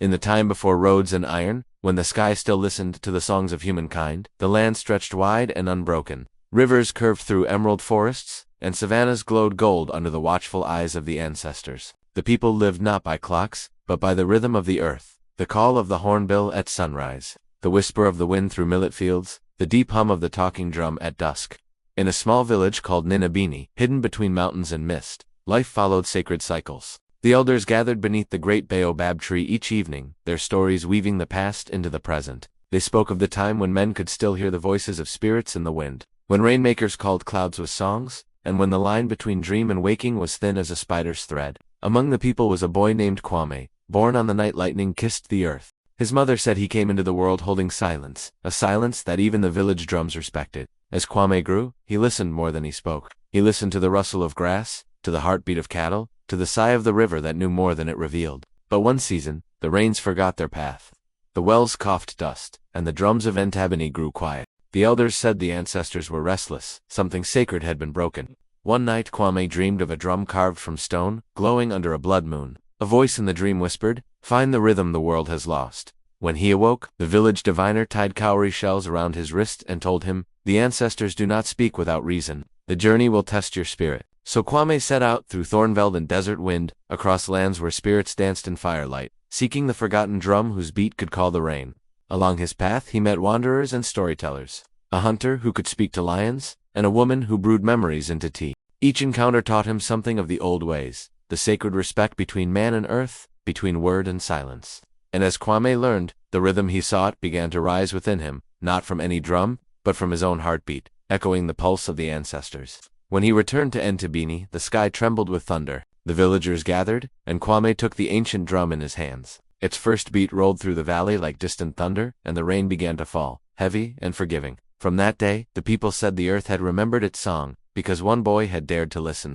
In the time before roads and iron, when the sky still listened to the songs of humankind, the land stretched wide and unbroken. Rivers curved through emerald forests, and savannas glowed gold under the watchful eyes of the ancestors. The people lived not by clocks, but by the rhythm of the earth, the call of the hornbill at sunrise, the whisper of the wind through millet fields, the deep hum of the talking drum at dusk. In a small village called Ninabini, hidden between mountains and mist, life followed sacred cycles. The elders gathered beneath the great baobab tree each evening, their stories weaving the past into the present. They spoke of the time when men could still hear the voices of spirits in the wind, when rainmakers called clouds with songs, and when the line between dream and waking was thin as a spider's thread. Among the people was a boy named Kwame, born on the night lightning kissed the earth. His mother said he came into the world holding silence, a silence that even the village drums respected. As Kwame grew, he listened more than he spoke. He listened to the rustle of grass, to the heartbeat of cattle, to the sigh of the river that knew more than it revealed. But one season, the rains forgot their path. The wells coughed dust, and the drums of Entabani grew quiet. The elders said the ancestors were restless, something sacred had been broken. One night Kwame dreamed of a drum carved from stone, glowing under a blood moon. A voice in the dream whispered, "Find the rhythm the world has lost." When he awoke, the village diviner tied cowrie shells around his wrist and told him, "The ancestors do not speak without reason. The journey will test your spirit." So Kwame set out through thornveld and desert wind, across lands where spirits danced in firelight, seeking the forgotten drum whose beat could call the rain. Along his path he met wanderers and storytellers, a hunter who could speak to lions, and a woman who brewed memories into tea. Each encounter taught him something of the old ways, the sacred respect between man and earth, between word and silence. And as Kwame learned, the rhythm he sought began to rise within him, not from any drum, but from his own heartbeat, echoing the pulse of the ancestors. When he returned to Entebbe, the sky trembled with thunder. The villagers gathered, and Kwame took the ancient drum in his hands. Its first beat rolled through the valley like distant thunder, and the rain began to fall, heavy and forgiving. From that day, the people said the earth had remembered its song, because one boy had dared to listen.